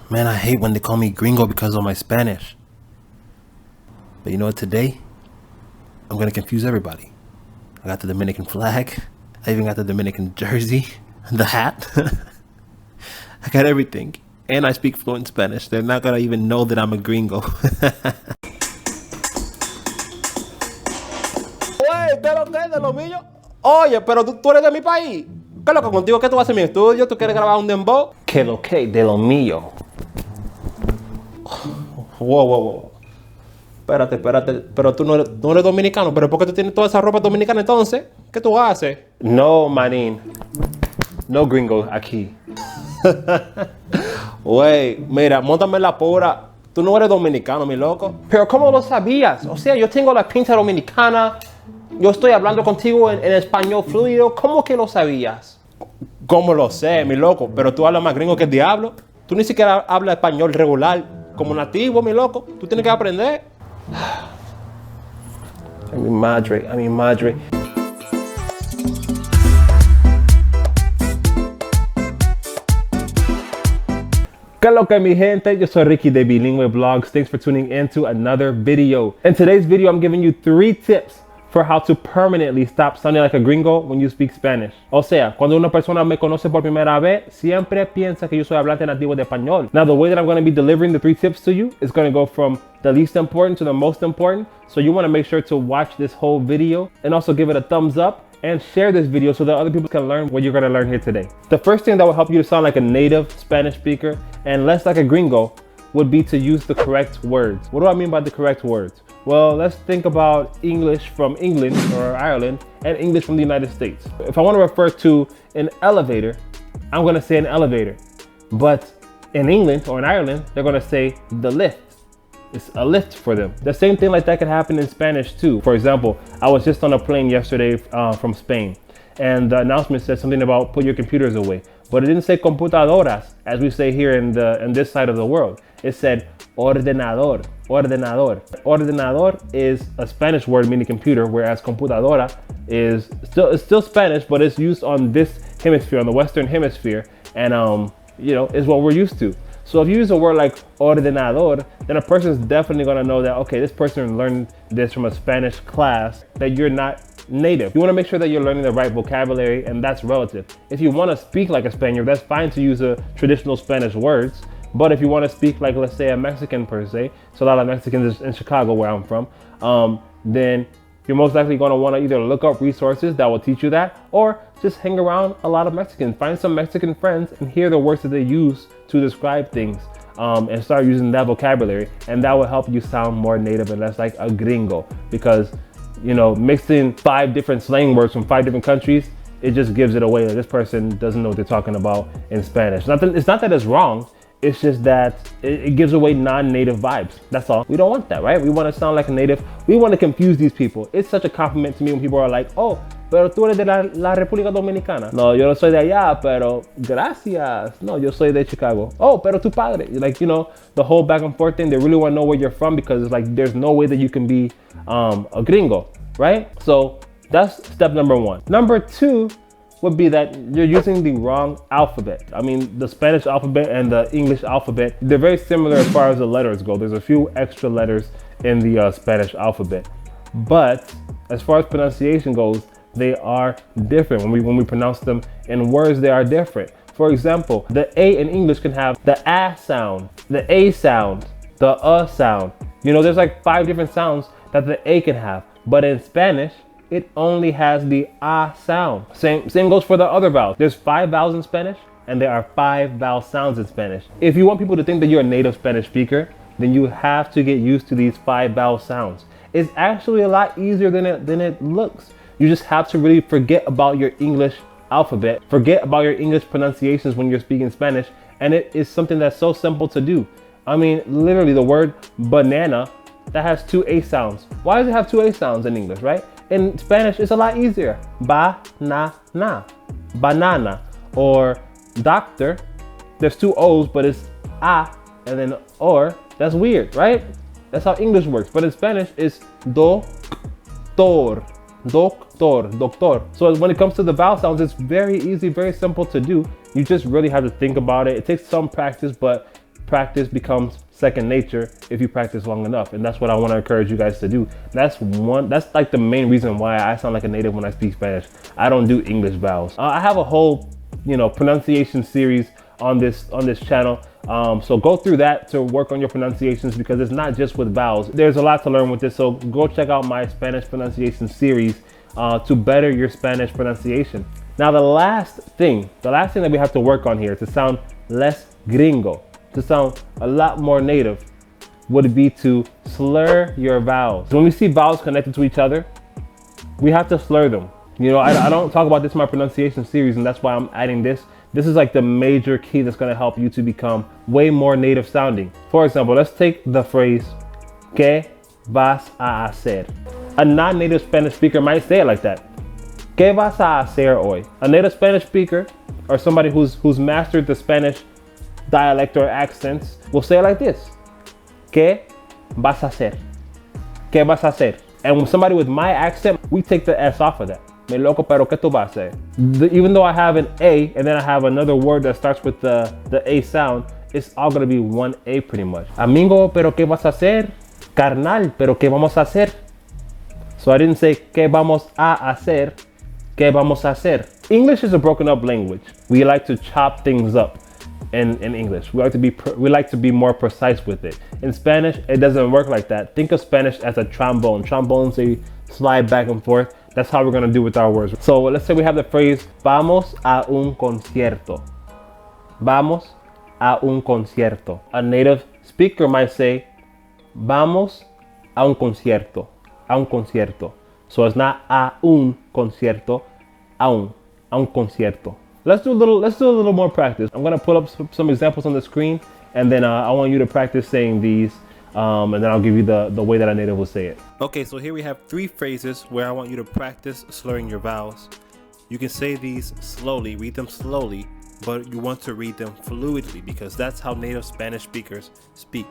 Man, I hate when they call me Gringo because of my Spanish. But you know what, today, I'm gonna confuse everybody. I got the Dominican flag. I even got the Dominican jersey, the hat. I got everything. And I speak fluent Spanish. They're not gonna even know that I'm a Gringo. Oye, ¿qué es lo que es de lo mío? Oye, pero tú eres de mi país. ¿Qué es lo que contigo? ¿Qué tú haces en mi estudio? ¿Tú quieres grabar un dembow? ¿Qué es lo que es de lo mío? Wow. Espérate. Pero tú no eres dominicano. ¿Pero por qué tú tienes toda esa ropa dominicana entonces? ¿Qué tú haces? No, manín. No gringo aquí. Wey, mira, móntame la pura. Tú no eres dominicano, mi loco. Pero ¿cómo lo sabías? O sea, yo tengo la pinta dominicana. Yo estoy hablando contigo en español fluido. ¿Cómo que lo sabías? ¿Cómo lo sé, mi loco? Pero tú hablas más gringo que el diablo. Tú ni siquiera hablas español regular como nativo, mi loco. Tú tienes que aprender. A mi madre. ¿Qué es lo que, mi gente? Yo soy Ricky de Bilingue Vlogs. Thanks for tuning in to another video. In today's video, I'm giving you 3 tips for how to permanently stop sounding like a gringo when you speak Spanish. O sea, cuando una persona me conoce por primera vez, siempre piensa que yo soy hablante nativo de español. Now, the way that I'm going to be delivering the 3 tips to you is going to go from the least important to the most important. So you want to make sure to watch this whole video and also give it a thumbs up and share this video so that other people can learn what you're going to learn here today. The first thing that will help you to sound like a native Spanish speaker and less like a gringo would be to use the correct words. What do I mean by the correct words? Well, let's think about English from England or Ireland and English from the United States. If I want to refer to an elevator, I'm going to say an elevator. But in England or in Ireland, they're going to say the lift. It's a lift for them. The same thing like that could happen in Spanish too. For example, I was just on a plane yesterday from Spain, and the announcement said something about put your computers away, but it didn't say computadoras as we say here in this side of the world. It said ordenador. Ordenador is a Spanish word meaning computer, whereas computadora is still Spanish, but it's used on this hemisphere, on the Western hemisphere, and is what we're used to. So if you use a word like ordenador, then a person's definitely gonna know that, okay, this person learned this from a Spanish class, that you're not native. You wanna make sure that you're learning the right vocabulary, and that's relative. If you wanna speak like a Spaniard, that's fine to use a traditional Spanish words. But if you wanna speak like, let's say, a Mexican per se, so a lot of Mexicans in Chicago, where I'm from, then you're most likely gonna wanna either look up resources that will teach you that, or just hang around a lot of Mexicans. Find some Mexican friends and hear the words that they use to describe things, and start using that vocabulary. And that will help you sound more native and less like a gringo. Because, mixing 5 different slang words from 5 different countries, it just gives it away that this person doesn't know what they're talking about in Spanish. It's not that it's wrong. It's just that it gives away non-native vibes. That's all. We don't want that, right? We want to sound like a native. We want to confuse these people. It's such a compliment to me when people are like, oh, pero tú eres de la República Dominicana. No, yo no soy de allá, pero gracias. No, yo soy de Chicago. Oh, pero tu padre. Like, the whole back and forth thing, they really want to know where you're from, because it's like, there's no way that you can be a gringo, right? So that's step number 1. Number 2 would be that you're using the wrong alphabet. I mean, the Spanish alphabet and the English alphabet, they're very similar as far as the letters go. There's a few extra letters in the Spanish alphabet. But as far as pronunciation goes, they are different. When we pronounce them in words, they are different. For example, the A in English can have the A sound, the A sound, the sound. There's like 5 different sounds that the A can have. But in Spanish, it only has the A sound. Same goes for the other vowels. There's 5 vowels in Spanish, and there are 5 vowel sounds in Spanish. If you want people to think that you're a native Spanish speaker, then you have to get used to these 5 vowel sounds. It's actually a lot easier than it looks. You just have to really forget about your English alphabet, forget about your English pronunciations when you're speaking Spanish, and it is something that's so simple to do. I mean, literally the word banana, that has 2 A sounds. Why does it have 2 A sounds in English, right? In Spanish, it's a lot easier. Banana. Or doctor, there's 2 O's, but it's a and then or. That's weird, right? That's how English works. But in Spanish, it's doctor. So when it comes to the vowel sounds, it's very easy, very simple to do. You just really have to think about it. It takes some practice, but practice becomes second nature if you practice long enough. And that's what I want to encourage you guys to do. That's like the main reason why I sound like a native when I speak Spanish. I don't do English vowels. I have a whole, pronunciation series on this channel. So go through that to work on your pronunciations, because it's not just with vowels. There's a lot to learn with this. So go check out my Spanish pronunciation series to better your Spanish pronunciation. Now, the last thing that we have to work on here to sound less gringo, to sound a lot more native, would be to slur your vowels. When we see vowels connected to each other, we have to slur them. I don't talk about this in my pronunciation series, and that's why I'm adding this. This is like the major key that's going to help you to become way more native sounding. For example, let's take the phrase, ¿Qué vas a hacer? A non-native Spanish speaker might say it like that. ¿Qué vas a hacer hoy? A native Spanish speaker, or somebody who's mastered the Spanish dialect or accents, will say it like this. ¿Qué vas a hacer? ¿Qué vas a hacer? And when somebody with my accent, we take the S off of that. Me loco, pero ¿qué tú vas a hacer? Even though I have an A and then I have another word that starts with the A sound, it's all gonna be one A pretty much. Amigo, pero ¿qué vas a hacer? Carnal, pero ¿qué vamos a hacer? So I didn't say ¿Qué vamos a hacer? ¿Qué vamos a hacer? English is a broken up language. We like to chop things up in English. We like to be more precise with it. In Spanish, it doesn't work like that. Think of Spanish as a trombone. Trombones, they slide back and forth. That's how we're gonna do with our words. So let's say we have the phrase, vamos a un concierto. Vamos a un concierto. A native speaker might say, vamos a un concierto. A un concierto. So it's not a un concierto, a un concierto. Let's do a little more practice. I'm gonna pull up some examples on the screen, and then I want you to practice saying these, and then I'll give you the way that a native will say it. Okay, so here we have 3 phrases where I want you to practice slurring your vowels. You can say these slowly, read them slowly, but you want to read them fluidly, because that's how native Spanish speakers speak.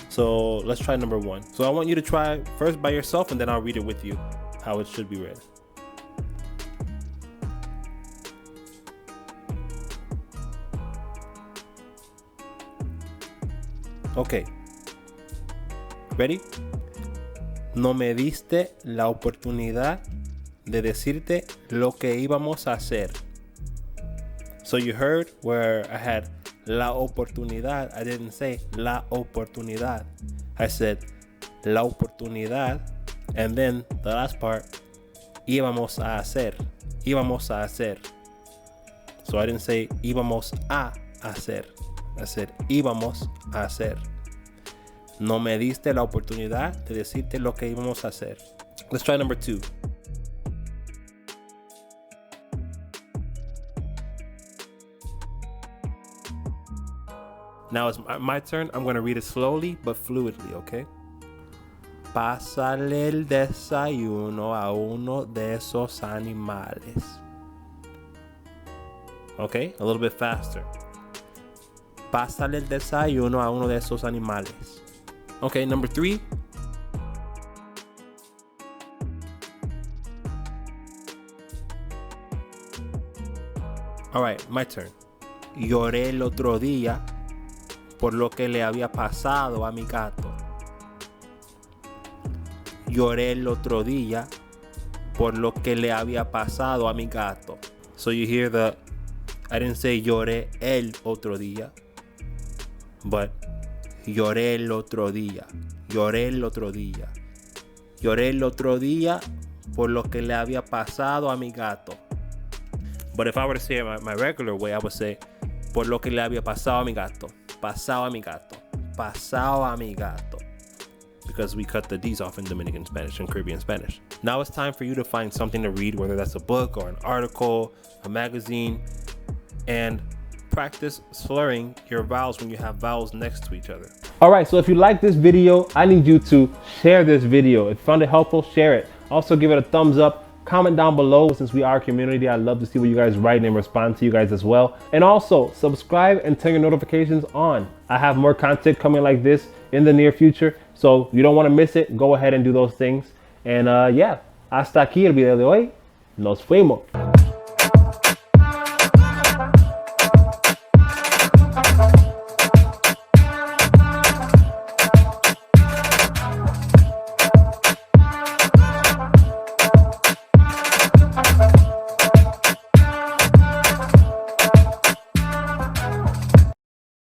So let's try number 1. So I want you to try first by yourself, and then I'll read it with you, how it should be read. Okay. Ready? No me diste la oportunidad de decirte lo que íbamos a hacer. So you heard where I had la oportunidad. I didn't say la oportunidad. I said la oportunidad, and then the last part, íbamos a hacer. Íbamos a hacer. So I didn't say íbamos a hacer. I said íbamos a hacer. No me diste la oportunidad de decirte lo que íbamos a hacer. Let's try number 2. Now it's my turn. I'm going to read it slowly but fluidly, okay? Pásale el desayuno a uno de esos animales. Okay, a little bit faster. Pásale el desayuno a uno de esos animales. Okay, number 3. All right, my turn. Lloré el otro día por lo que le había pasado a mi gato. Lloré el otro día por lo que le había pasado a mi gato. So you hear I didn't say lloré el otro día, but lloré el otro día. Lloré el otro día. Lloré el otro día por lo que le había pasado a mi gato. But if I were to say it my regular way, I would say por lo que le había pasado a mi gato. Pasado a mi gato. Pasado a mi gato. Because we cut the D's off in Dominican Spanish and Caribbean Spanish. Now it's time for you to find something to read, whether that's a book or an article, a magazine, and practice slurring your vowels when you have vowels next to each other. All right, so if you like this video, I need you to share this video. If you found it helpful, share it. Also give it a thumbs up. Comment down below. Since we are a community, I'd love to see what you guys write and respond to you guys as well. And also subscribe and turn your notifications on. I have more content coming like this in the near future, so you don't want to miss it. Go ahead and do those things. And yeah, hasta aquí el video de hoy. Nos fuimos.